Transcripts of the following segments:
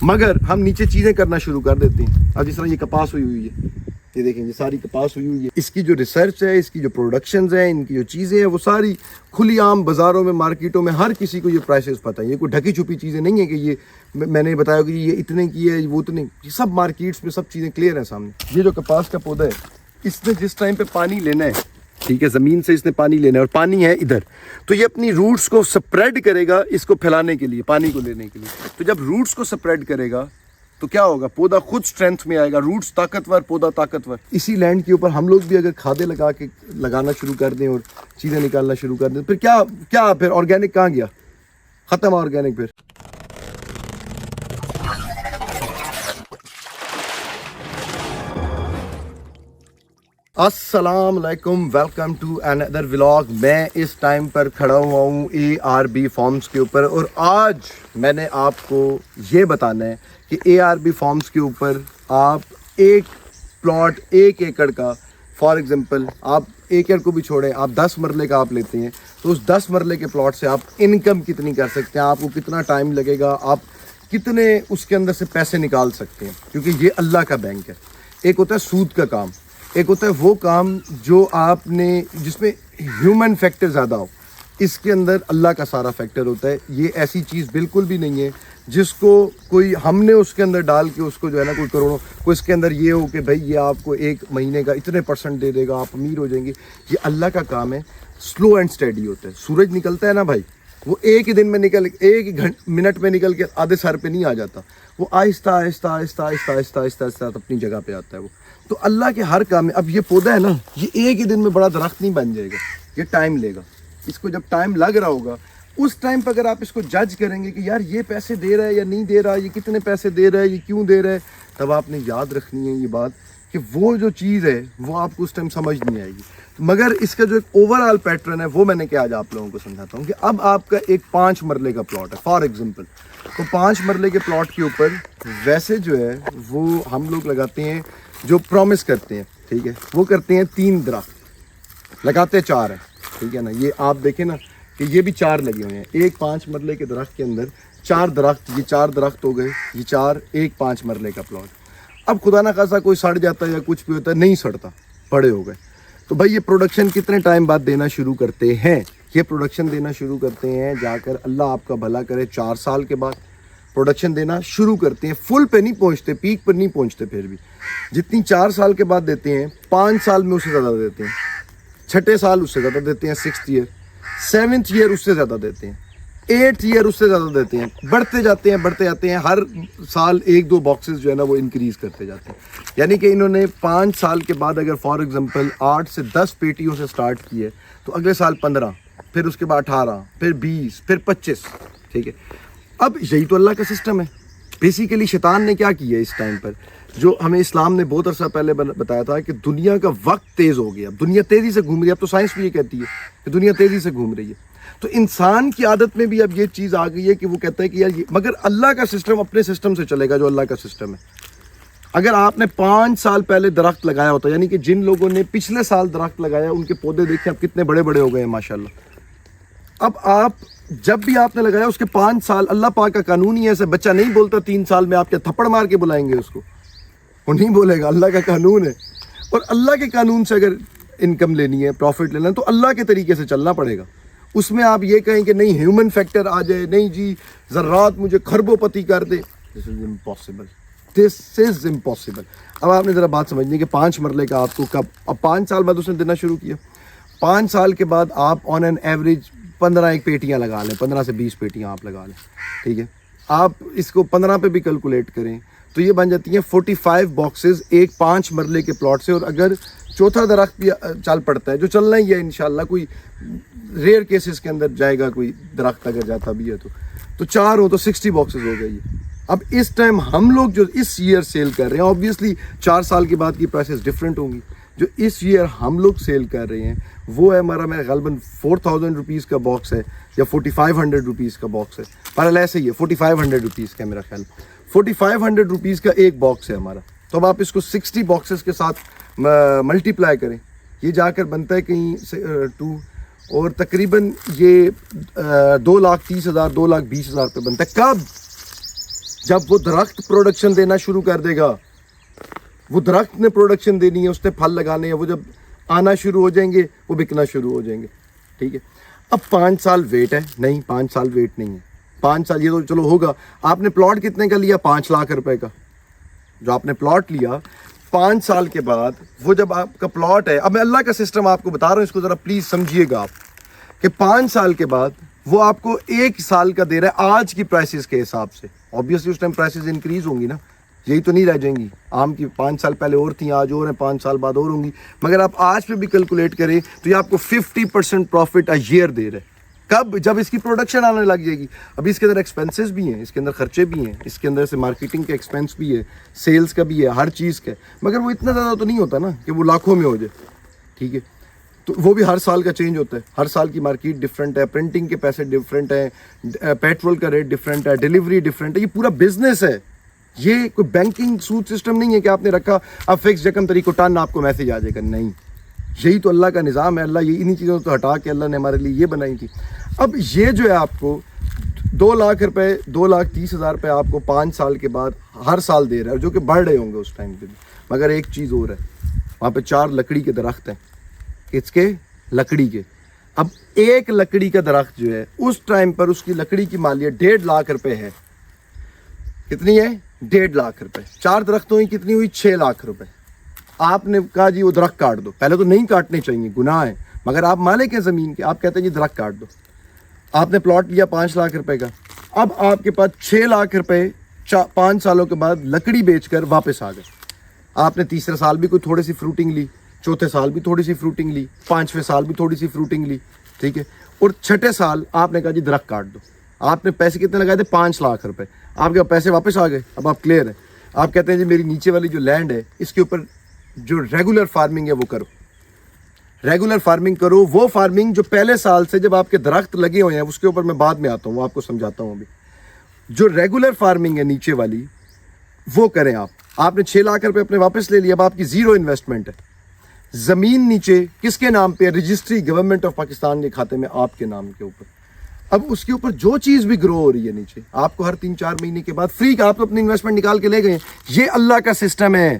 مگر ہم نیچے چیزیں کرنا شروع کر دیتے ہیں. اب جس طرح یہ کپاس ہوئی ہے, یہ دیکھیں یہ ساری کپاس ہوئی ہے, اس کی جو ریسرچ ہے, اس کی جو پروڈکشنز ہیں, ان کی جو چیزیں ہیں, وہ ساری کھلی عام بازاروں میں, مارکیٹوں میں ہر کسی کو یہ پرائسز پتہ ہے. یہ کوئی ڈھکی چھپی چیزیں نہیں ہیں کہ یہ میں نے بتایا کہ یہ اتنے کی ہے, وہ اتنے, یہ سب مارکیٹس میں سب چیزیں کلیئر ہیں سامنے. یہ جو کپاس کا پودا ہے, اس نے جس ٹائم پہ پانی لینا ہے, ٹھیک ہے, زمین سے اس نے پانی لینا ہے اور پانی ہے ادھر, تو یہ اپنی روٹس کو سپریڈ کرے گا اس کو پھیلانے کے لیے, پانی کو لینے کے لیے. تو جب روٹس کو سپریڈ کرے گا تو کیا ہوگا, پودا خود سٹرینتھ میں آئے گا, روٹس طاقتور, پودا طاقتور. اسی لینڈ کے اوپر ہم لوگ بھی اگر کھادیں لگانا شروع کر دیں اور چیزیں نکالنا شروع کر دیں, پھر کیا پھر آرگینک کہاں گیا, ختم آرگینک. پھر السلام علیکم, ویلکم ٹو اندر ولاگ. میں اس ٹائم پر کھڑا ہوا ہوں ARB فارمز کے اوپر, اور آج میں نے آپ کو یہ بتانا ہے کہ ARB فارمز کے اوپر آپ ایک پلاٹ 1 ایکڑ کا, فار ایگزامپل آپ ایکڑ کو بھی چھوڑیں, آپ 10 مرلے کا آپ لیتے ہیں, تو اس 10 مرلے کے پلاٹ سے آپ انکم کتنی کر سکتے ہیں, آپ کو کتنا ٹائم لگے گا, آپ کتنے اس کے اندر سے پیسے نکال سکتے ہیں. کیونکہ یہ اللہ کا بینک ہے. ایک ہوتا ہے سود کا کام, ایک ہوتا ہے وہ کام جو آپ نے, جس میں ہیومن فیکٹر زیادہ ہو. اس کے اندر اللہ کا سارا فیکٹر ہوتا ہے. یہ ایسی چیز بالکل بھی نہیں ہے جس کو کوئی ہم نے اس کے اندر ڈال کے اس کو جو ہے نا کوئی کروڑوں کو اس کے اندر یہ ہو کہ بھائی یہ آپ کو 1 مہینے کا اتنے % دے دے گا, آپ امیر ہو جائیں گے. یہ اللہ کا کام ہے, سلو اینڈ اسٹیڈی ہوتا ہے. سورج نکلتا ہے نا بھائی, وہ ایک ہی دن میں نکل, ایک ہی منٹ میں نکل کے آدھے سر پہ نہیں آ جاتا, وہ آہستہ آہستہ آہستہ آہستہ آہستہ آہستہ آہستہ اپنی جگہ پہ آتا ہے. وہ تو اللہ کے ہر کام میں, اب یہ پودا ہے نا, یہ ایک ہی دن میں بڑا درخت نہیں بن جائے گا, یہ ٹائم لے گا. اس کو جب ٹائم لگ رہا ہوگا, اس ٹائم پہ اگر آپ اس کو جج کریں گے کہ یار یہ پیسے دے رہا ہے یا نہیں دے رہا, یہ کتنے پیسے دے رہا ہے, یہ کیوں دے رہا ہے, تب آپ نے یاد رکھنی ہے یہ بات کہ وہ جو چیز ہے وہ آپ کو اس ٹائم سمجھ نہیں آئے گی. مگر اس کا جو ایک اوور آل پیٹرن ہے وہ میں نے کہ آج آپ لوگوں کو سمجھاتا ہوں. کہ اب آپ کا ایک 5 مرلے کا پلاٹ ہے فار ایگزامپل, تو 5 مرلے کے پلاٹ کے اوپر ویسے جو ہے وہ ہم لوگ لگاتے ہیں, جو پرومس کرتے ہیں, ٹھیک ہے, وہ کرتے ہیں 3 درخت, لگاتے 4 ہیں, ٹھیک ہے نا. یہ آپ دیکھیں نا کہ یہ بھی 4 لگے ہوئے ہیں. ایک 5 مرلے کے درخت کے اندر 4 درخت, یہ 4 درخت ہو گئے, یہ 4, ایک 5 مرلے کا پلاٹ. اب خدا نہ خاصا کوئی سڑ جاتا ہے یا کچھ بھی ہوتا ہے, نہیں سڑتا, بڑے ہو گئے. تو بھائی یہ پروڈکشن کتنے ٹائم بعد دینا شروع کرتے ہیں, یہ پروڈکشن دینا شروع کرتے ہیں جا کر, اللہ آپ کا بھلا کرے, 4 سال کے بعد پروڈکشن دینا شروع کرتے ہیں. فل پہ نہیں پہنچتے, پیک پر نہیں پہنچتے, پھر بھی جتنی 4 سال کے بعد دیتے ہیں, 5 سال میں اس سے زیادہ دیتے ہیں, 6 سال اس سے زیادہ دیتے ہیں, 6th ایئر, 7th ایئر اس سے زیادہ دیتے ہیں, 8th ایئر اس سے زیادہ دیتے ہیں. بڑھتے جاتے ہیں, بڑھتے جاتے ہیں, ہر سال 1-2 باکسز جو ہے نا وہ انکریز کرتے جاتے ہیں. یعنی کہ انہوں نے 5 سال کے بعد اگر فار ایگزامپل 8 سے 10 پیٹیوں سے سٹارٹ کی ہے, تو اگلے سال 15, پھر اس کے بعد 18, پھر 20, پھر 25, ٹھیک ہے. اب یہی تو اللہ کا سسٹم ہے. بیسیکلی شیطان نے کیا کیا ہے اس ٹائم پر, جو ہمیں اسلام نے بہت عرصہ پہلے بتایا تھا کہ دنیا کا وقت تیز ہو گیا, دنیا تیزی سے گھوم رہی ہے. اب تو سائنس بھی یہ کہتی ہے کہ دنیا تیزی سے گھوم رہی ہے. تو انسان کی عادت میں بھی اب یہ چیز آ گئی ہے کہ وہ کہتا ہے کہ یار مگر اللہ کا سسٹم اپنے سسٹم سے چلے گا, جو اللہ کا سسٹم ہے. اگر آپ نے 5 سال پہلے درخت لگایا ہوتا, یعنی کہ جن لوگوں نے پچھلے سال درخت لگایا ان کے پودے دیکھیں اب کتنے بڑے بڑے ہو گئے ہیں ماشاءاللہ. اب آپ جب بھی آپ نے لگایا اس کے 5 سال, اللہ پاک کا قانون ہی ہے, ایسے بچہ نہیں بولتا 3 سال میں آپ کیا تھپڑ مار کے بلائیں گے اس کو, وہ نہیں بولے گا. اللہ کا قانون ہے, اور اللہ کے قانون سے اگر انکم لینی ہے, پروفٹ لینا ہے, تو اللہ کے طریقے سے چلنا پڑے گا. اس میں آپ یہ کہیں کہ نہیں ہیومن فیکٹر آ جائے, نہیں جی ذرات مجھے خربوں پتی کر دے, دس is impossible, this is impossible. اب آپ نے ذرا بات سمجھنی کہ 5 مرلے کا آپ کو کب, اب 5 سال بعد اس نے دینا شروع کیا, 5 سال کے بعد آپ آن این ایوریج 15 پیٹیاں لگا لیں, 15 سے 20 پیٹیاں آپ لگا لیں, ٹھیک ہے. آپ اس کو 15 پہ بھی کیلکولیٹ کریں تو یہ بن جاتی ہیں 45 باکسز ایک 5 مرلے کے پلاٹ سے. اور اگر چوتھا درخت بھی چل پڑتا ہے, جو چلنا ہی ہے انشاءاللہ, کوئی ریئر کیسز کے اندر جائے گا کوئی درخت اگر جاتا بھی ہے تو 4 ہو تو 60 باکسز ہو گئی. اب اس ٹائم ہم لوگ جو اس ایئر سیل کر رہے ہیں, آبویسلی 4 سال کے بعد کی پرائسز ڈفرینٹ ہوں گی. جو اس ایئر ہم لوگ سیل کر رہے ہیں وہ ہے ہمارا, میرا غالباً 4000 روپیز کا باکس ہے یا 4500 روپیز کا باکس ہے, پر ایسے ہی ہے 4500 روپیز کا, میرا خیال 4500 روپیز کا ایک باکس ہے ہمارا. تو اب آپ اس کو 60 باکسز کے ساتھ ملٹیپلائی کریں, یہ جا کر بنتا ہے کہیں 2, اور تقریباً یہ 2,30,000 2,20,000 پہ بنتا ہے. کب جب وہ درخت پروڈکشن دینا شروع کر دے گا, وہ درخت نے پروڈکشن دینی ہے, اس نے پھل لگانے ہیں, وہ جب آنا شروع ہو جائیں گے وہ بکنا شروع ہو جائیں گے. ٹھیک ہے, اب 5 سال ویٹ ہے, نہیں 5 سال ویٹ نہیں ہے, 5 سال یہ تو چلو ہوگا. آپ نے پلاٹ کتنے کا لیا؟ 5 لاکھ روپے کا. جو آپ نے پلاٹ لیا 5 سال کے بعد, وہ جب آپ کا پلاٹ ہے, اب میں اللہ کا سسٹم آپ کو بتا رہا ہوں, اس کو ذرا پلیز سمجھیے گا آپ, کہ 5 سال کے بعد وہ آپ کو 1 سال کا دے رہا ہے آج کی پرائسز کے حساب سے. آبویسلی اس ٹائم پرائسز انکریز ہوں گی نا, یہی تو نہیں رہ جائیں گی. آم کی 5 سال پہلے اور تھیں, آج اور ہیں, 5 سال بعد اور ہوں گی. مگر آپ آج پہ بھی کیلکولیٹ کریں تو یہ آپ کو 50% پروفٹ اے ایئر دے رہے. کب؟ جب اس کی پروڈکشن آنے لگ جائے گی. ابھی اس کے اندر ایکسپینسز بھی ہیں, اس کے اندر خرچے بھی ہیں, اس کے اندر سے مارکیٹنگ کا ایکسپینس بھی ہے, سیلز کا بھی ہے, ہر چیز کا ہے. مگر وہ اتنا زیادہ تو نہیں ہوتا نا کہ وہ لاکھوں میں ہو جائے. ٹھیک ہے, تو وہ بھی ہر سال کا چینج ہوتا ہے. ہر سال کی مارکیٹ ڈفرینٹ ہے, پرنٹنگ کے پیسے ڈفرینٹ ہیں, پیٹرول کا ریٹ ڈفرینٹ ہے, ڈیلیوری ڈفرینٹ ہے. یہ پورا بزنس ہے. یہ کوئی بینکنگ سود سسٹم نہیں ہے کہ آپ نے رکھا اب فکس رقم تاریخ کو ٹن آپ کو میسج آ جائے گا. نہیں, یہی تو اللہ کا نظام ہے. اللہ یہ انہی چیزوں کو ہٹا کے اللہ نے ہمارے لیے یہ بنائی تھی. اب یہ جو ہے آپ کو 2 لاکھ روپے, 2,30,000 روپے آپ کو 5 سال کے بعد ہر سال دے رہا ہے, جو کہ بڑھ رہے ہوں گے اس ٹائم پہ بھی. مگر ایک چیز اور ہے, وہاں پہ 4 لکڑی کے درخت ہیں. کس کے؟ لکڑی کے. اب ایک لکڑی کا درخت جو ہے اس ٹائم پر اس کی لکڑی کی مالیت 1.5 لاکھ روپے ہے. کتنی ہے؟ 1.5 لاکھ روپے. 4 درختوں کی کتنی ہوئی؟ 6 لاکھ روپے. آپ نے کہا جی وہ درخت کاٹ دو. پہلے تو نہیں کاٹنے چاہیے, گناہ ہے, مگر آپ مالک ہیں زمین کے, آپ کہتے ہیں جی درخت کاٹ دو. آپ نے پلاٹ لیا 5 لاکھ روپے کا, اب آپ کے پاس 6 لاکھ روپے 5 سالوں کے بعد لکڑی بیچ کر واپس آ گئے. آپ نے تیسرے سال بھی کوئی تھوڑی سی فروٹنگ لی, چوتھے سال بھی تھوڑی سی فروٹنگ لی, 5ویں سال بھی تھوڑی سی فروٹنگ لی. ٹھیک ہے, اور 6ٹھے سال آپ نے کہا جی درخت کاٹ دو. آپ نے پیسے کتنے لگائے تھے؟ 5 لاکھ روپے. آپ کے پیسے واپس آ گئے. اب آپ کلیئر ہیں. آپ کہتے ہیں جی میری نیچے والی جو لینڈ ہے اس کے اوپر جو ریگولر فارمنگ ہے وہ کرو. ریگولر فارمنگ کرو, وہ فارمنگ جو پہلے سال سے جب آپ کے درخت لگے ہوئے ہیں, اس کے اوپر میں بعد میں آتا ہوں, وہ آپ کو سمجھاتا ہوں. ابھی جو ریگولر فارمنگ ہے نیچے والی وہ کریں آپ. آپ نے 6 لاکھ روپے اپنے واپس لے لیا, اب آپ کی 0 انویسٹمنٹ ہے. زمین نیچے کس کے نام پہ ہے؟ رجسٹری گورنمنٹ آف پاکستان کے کھاتے میں آپ کے نام کے اوپر. اب اس کے اوپر جو چیز بھی گرو ہو رہی ہے نیچے, آپ کو ہر 3-4 مہینے کے بعد فری کا آپ اپنی انویسٹمنٹ نکال کے لے گئے. یہ اللہ کا سسٹم ہے,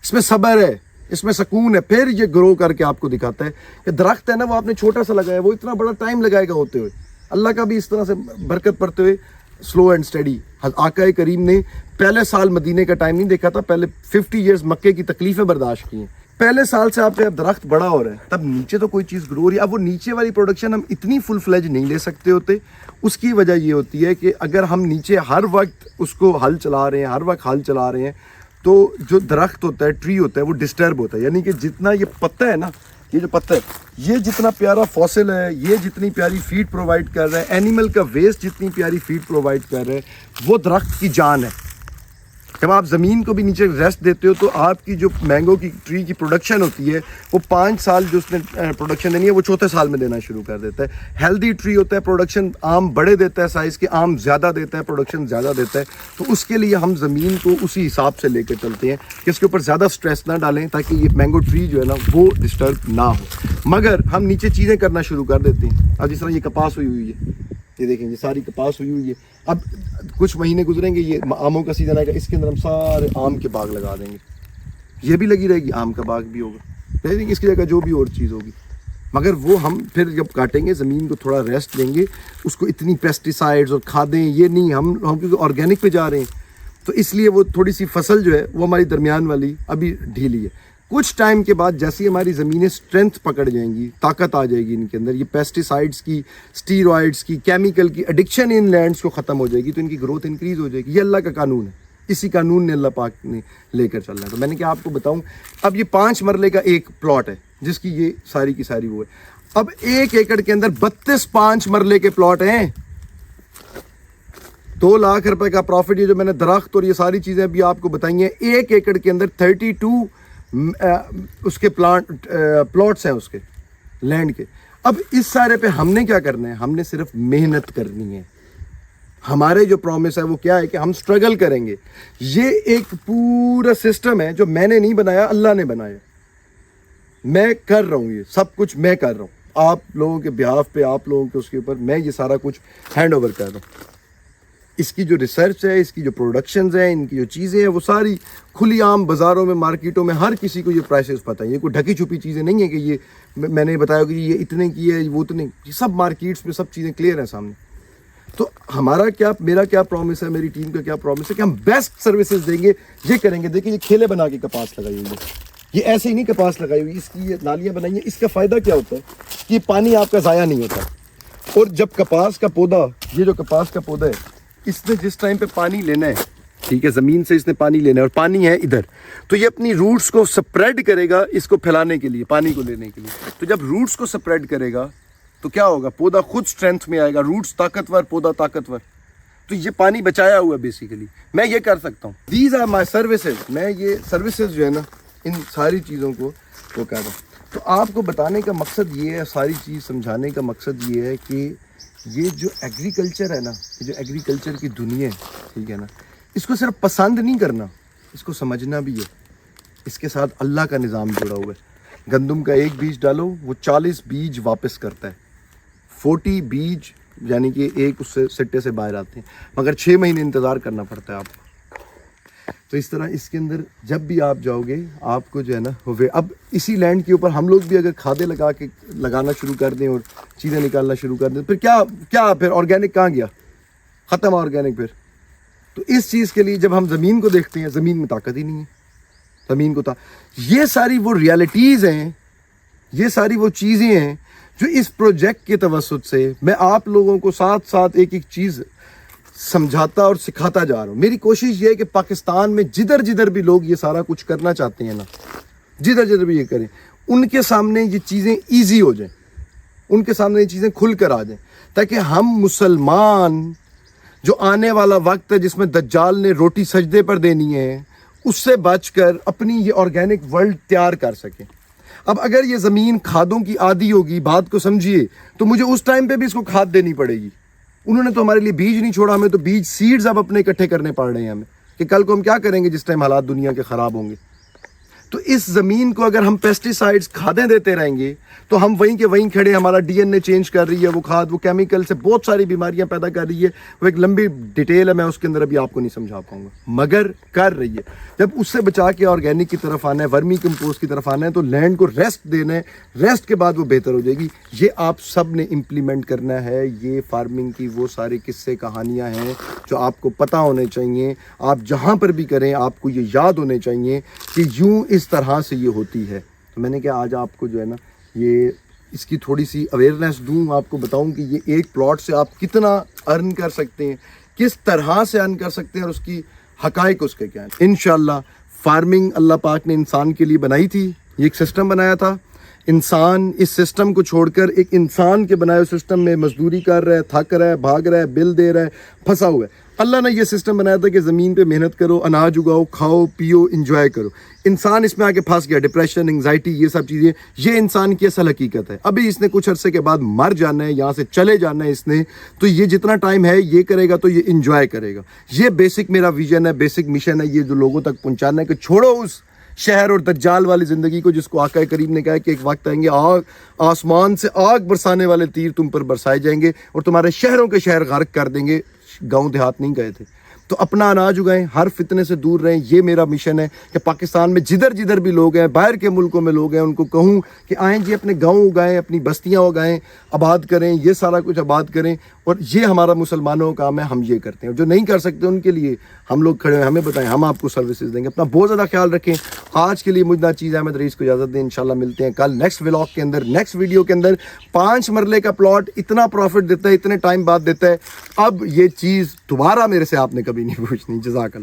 اس میں صبر ہے, اس میں سکون ہے. پھر یہ گرو کر کے آپ کو دکھاتا ہے کہ درخت ہے نا, وہ آپ نے چھوٹا سا لگایا, وہ اتنا بڑا ٹائم لگائے گا ہوتے ہوئے. اللہ کا بھی اس طرح سے برکت پڑتے ہوئے سلو اینڈ اسٹڈی. آقا کریم نے پہلے سال مدینے کا ٹائم نہیں دیکھا تھا, پہلے 50 ایئرز مکے کی تکلیفیں برداشت کی ہیں. پہلے سال سے آپ کے درخت بڑا ہو رہا ہے, تب نیچے تو کوئی چیز گرو ہو رہی ہے. اب وہ نیچے والی پروڈکشن ہم اتنی فل فلیج نہیں لے سکتے ہوتے. اس کی وجہ یہ ہوتی ہے کہ اگر ہم نیچے ہر وقت اس کو ہل چلا رہے ہیں, ہر وقت ہل چلا رہے ہیں, تو جو درخت ہوتا ہے, ٹری ہوتا ہے, وہ ڈسٹرب ہوتا ہے. یعنی کہ جتنا یہ پتا ہے نا, یہ جو پتا ہے, یہ جتنا پیارا فوسل ہے, یہ جتنی پیاری فیڈ پرووائڈ کر رہا ہے, اینیمل کا ویسٹ جتنی پیاری فیڈ پرووائڈ کر رہا ہے, وہ درخت کی جان ہے. جب آپ زمین کو بھی نیچے ریسٹ دیتے ہو تو آپ کی جو مینگو کی ٹری کی پروڈکشن ہوتی ہے, وہ 5 سال جو اس نے پروڈکشن دینی ہے وہ چوتھے سال میں دینا شروع کر دیتا ہے. ہیلدی ٹری ہوتا ہے, پروڈکشن آم بڑے دیتا ہے, سائز کے آم زیادہ دیتا ہے, پروڈکشن زیادہ دیتا ہے. تو اس کے لیے ہم زمین کو اسی حساب سے لے کے چلتے ہیں کہ اس کے اوپر زیادہ سٹریس نہ ڈالیں, تاکہ یہ مینگو ٹری جو ہے نا وہ ڈسٹرب نہ ہو. مگر ہم نیچے چیزیں کرنا شروع کر دیتے ہیں. اب جس طرح یہ کپاس ہوئی ہے, یہ دیکھیں یہ ساری کپاس ہوئی ہے. اب کچھ مہینے گزریں گے, یہ آموں کا سیزن آئے گا, اس کے اندر ہم سارے آم کے باغ لگا دیں گے. یہ بھی لگی رہے گی, آم کا باغ بھی ہوگا, اس کی جگہ جو بھی اور چیز ہوگی. مگر وہ ہم پھر جب کاٹیں گے, زمین کو تھوڑا ریسٹ دیں گے, اس کو اتنی پیسٹیسائڈز اور کھادیں یہ نہیں, ہم کیونکہ آرگینک پہ جا رہے ہیں, تو اس لیے وہ تھوڑی سی فصل جو ہے وہ ہماری درمیان والی ابھی ڈھیلی ہے. کچھ ٹائم کے بعد جیسی ہماری زمینیں سٹرینتھ پکڑ جائیں گی, طاقت آ جائے گی ان کے اندر, یہ پیسٹیسائڈز کی, اسٹیرائڈز کی, کیمیکل کی ایڈکشن ان لینڈز کو ختم ہو جائے گی, تو ان کی گروتھ انکریز ہو جائے گی. یہ اللہ کا قانون ہے, اسی قانون نے اللہ پاک نے لے کر چلنا ہے. تو میں نے کیا آپ کو بتاؤں, اب یہ 5 مرلے کا ایک پلاٹ ہے جس کی یہ ساری کی ساری وہ ہے. اب 1 ایکڑ کے اندر 32 5 مرلے کے پلاٹ ہیں. 2 لاکھ روپے کا پروفٹ, یہ جو میں نے درخت اور یہ ساری چیزیں بھی آپ کو بتائی ہیں. 1 ایکڑ کے اندر 32 اس کے پلاٹس ہیں اس کے لینڈ کے. اب اس سارے پہ ہم نے کیا کرنا ہے, ہم نے صرف محنت کرنی ہے. ہمارے جو پرومس ہے وہ کیا ہے کہ ہم سٹرگل کریں گے. یہ ایک پورا سسٹم ہے جو میں نے نہیں بنایا, اللہ نے بنایا. میں کر رہا ہوں, یہ سب کچھ میں کر رہا ہوں آپ لوگوں کے بہاف پہ, آپ لوگوں کے اس کے اوپر میں یہ سارا کچھ ہینڈ اوور کر رہا ہوں. اس کی جو ریسرچ ہے، اس کی جو پروڈکشنز ہیں، ان کی جو چیزیں ہیں، وہ ساری کھلی عام بازاروں میں، مارکیٹوں میں ہر کسی کو یہ پرائسز پتہ ہے. یہ کوئی ڈھکی چھپی چیزیں نہیں ہیں کہ یہ میں نے بتایا کہ یہ اتنے کی ہے، وہ اتنے، یہ سب مارکیٹس میں سب چیزیں کلیئر ہیں سامنے. تو میرا کیا پرومس ہے، میری ٹیم کا کیا پرومس ہے کہ ہم بیسٹ سروسز دیں گے. یہ کریں گے، دیکھیں یہ کھیلے بنا کے کپاس لگائی ہوئی ہے، یہ ایسے ہی نہیں کپاس لگائی ہوئی، اس کی یہ نالیاں بنائی ہیں. اس کا فائدہ کیا ہوتا ہے کہ یہ پانی آپ کا ضائع نہیں ہوتا. اور جب کپاس کا پودا، یہ جو کپاس کا پودا ہے، اس نے جس ٹائم پہ پانی لینا ہے، ٹھیک ہے، زمین سے اس نے پانی لینا ہے اور پانی ہے ادھر، تو یہ اپنی روٹس کو سپریڈ کرے گا اس کو پھیلانے کے لیے، پانی کو لینے کے لیے. تو جب روٹس کو سپریڈ کرے گا تو کیا ہوگا، پودا خود سٹرینتھ میں آئے گا، روٹس طاقتور، پودا طاقتور. تو یہ پانی بچایا ہوا ہے بیسیکلی. میں یہ کر سکتا ہوں. These are my services. میں یہ سروسز جو ہے نا، ان ساری چیزوں کو وہ کہہ رہا ہوں. تو آپ کو بتانے کا مقصد یہ ہے، ساری چیز سمجھانے کا مقصد یہ ہے کہ یہ جو ایگریکلچر ہے نا، یہ جو ایگریکلچر کی دنیا ہے، ٹھیک ہے نا، اس کو صرف پسند نہیں کرنا، اس کو سمجھنا بھی ہے. اس کے ساتھ اللہ کا نظام جڑا ہوا ہے. گندم کا ایک بیج ڈالو، وہ 40 بیج واپس کرتا ہے. 40 بیج یعنی کہ ایک اس سے سٹے سے باہر آتے ہیں، مگر 6 مہینے انتظار کرنا پڑتا ہے آپ کو. تو اس طرح اس کے اندر جب بھی آپ جاؤ گے، آپ کو جو ہے نا اب اسی لینڈ کے اوپر ہم لوگ بھی اگر کھادیں لگانا شروع کر دیں اور چیزیں نکالنا شروع کر دیں، پھر کیا پھر آرگینک کہاں گیا؟ ختم آرگینک پھر. تو اس چیز کے لیے جب ہم زمین کو دیکھتے ہیں، زمین میں طاقت ہی نہیں ہے. زمین کو یہ ساری وہ ریالٹیز ہیں، یہ ساری وہ چیزیں ہیں جو اس پروجیکٹ کے توسط سے میں آپ لوگوں کو ساتھ ساتھ ایک ایک چیز سمجھاتا اور سکھاتا جا رہا ہوں. میری کوشش یہ ہے کہ پاکستان میں جدھر بھی لوگ یہ سارا کچھ کرنا چاہتے ہیں نا، جدھر بھی یہ کریں، ان کے سامنے یہ چیزیں ایزی ہو جائیں، ان کے سامنے یہ چیزیں کھل کر آ جائیں، تاکہ ہم مسلمان جو آنے والا وقت ہے جس میں دجال نے روٹی سجدے پر دینی ہے، اس سے بچ کر اپنی یہ آرگینک ورلڈ تیار کر سکیں. اب اگر یہ زمین کھادوں کی عادی ہوگی، بات کو سمجھیے، تو مجھے اس ٹائم پہ بھی اس کو کھاد دینی پڑے گی. انہوں نے تو ہمارے لیے بیج نہیں چھوڑا، ہمیں تو بیج سیڈز اب اپنے اکٹھے کرنے پڑ رہے ہیں ہمیں، کہ کل کو ہم کیا کریں گے جس ٹائم حالات دنیا کے خراب ہوں گے. تو اس زمین کو اگر ہم پیسٹی سائڈز کھادیں دیتے رہیں گے تو ہم وہیں کے وہیں کھڑے، ہمارا ڈی این اے چینج کر رہی ہے وہ کھاد، وہ کیمیکل سے بہت ساری بیماریاں پیدا کر رہی ہے. وہ ایک لمبی ڈیٹیل ہے، میں اس کے اندر ابھی آپ کو نہیں سمجھا پاؤں گا، مگر کر رہی ہے. جب اس سے بچا کے آرگینک کی طرف آنا ہے، ورمی کمپوسٹ کی طرف آنا ہے، تو لینڈ کو ریسٹ دینا ہے، ریسٹ کے بعد وہ بہتر ہو جائے گی. یہ آپ سب نے امپلیمنٹ کرنا ہے. یہ فارمنگ کی وہ سارے قصے کہانیاں ہیں جو آپ کو پتہ ہونے چاہیے. آپ جہاں پر بھی کریں آپ کو یہ یاد ہونے چاہیے کہ یوں اس طرح سے یہ ہوتی ہے. تو میں نے کہا آج آپ کو جو ہے نا یہ اس کی تھوڑی سی اویئرنیس دوں، آپ کو بتاؤں کہ یہ ایک پلاٹ سے آپ کتنا ارن کر سکتے ہیں، کس طرح سے ارن کر سکتے ہیں، اور اس کی حقائق اس کے کیا ہیں. انشاءاللہ فارمنگ اللہ پاک نے انسان کے لیے بنائی تھی، یہ ایک سسٹم بنایا تھا. انسان اس سسٹم کو چھوڑ کر ایک انسان کے بنائے ہوئے سسٹم میں مزدوری کر رہا ہے، تھک رہا ہے، بھاگ رہا ہے، بل دے رہا ہے، پھنسا ہوا ہے. اللہ نے یہ سسٹم بنایا تھا کہ زمین پہ محنت کرو، اناج اگاؤ، کھاؤ پیو، انجوائے کرو. انسان اس میں آ کے پھنس گیا، ڈپریشن، انگزائٹی، یہ سب چیزیں، یہ انسان کی اصل حقیقت ہے. ابھی اس نے کچھ عرصے کے بعد مر جانا ہے، یہاں سے چلے جانا ہے اس نے. تو یہ جتنا ٹائم ہے یہ کرے گا تو یہ انجوائے کرے گا. یہ بیسک میرا ویژن ہے، بیسک مشن ہے، یہ جو لوگوں تک پہنچانا ہے کہ چھوڑو اس شہر اور دجال والی زندگی کو، جس کو آقا کریم نے کہا کہ ایک وقت آئیں گے آسمان سے آگ برسانے والے تیر تم پر برسائے جائیں گے اور تمہارے شہروں کے شہر غرق کر دیں گے. گاؤں دیہات نہیں گئے تھے. تو اپنا اناج اگائیں، ہر فتنے سے دور رہیں. یہ میرا مشن ہے کہ پاکستان میں جدھر بھی لوگ ہیں، باہر کے ملکوں میں لوگ ہیں، ان کو کہوں کہ آئیں جی اپنے گاؤں اگائیں، اپنی بستیاں اگائیں، آباد کریں، یہ سارا کچھ آباد کریں. اور یہ ہمارا مسلمانوں کا کام ہے، ہم یہ کرتے ہیں. جو نہیں کر سکتے ان کے لیے ہم لوگ کھڑے ہیں، ہمیں بتائیں، ہم آپ کو سروسز دیں گے. اپنا بہت زیادہ خیال رکھیں. آج کے لیے مجھ ناچیز احمد رئیس کو اجازت دیں. انشاءاللہ ملتے ہیں کل نیکسٹ ولاگ کے اندر، نیکسٹ ویڈیو کے اندر. 5 مرلے کا پلاٹ اتنا پروفٹ دیتا ہے، اتنے ٹائم بعد دیتا ہے. اب یہ چیز دوبارہ میرے سے آپ نے کبھی نہیں پوچھنی. جزاک اللہ.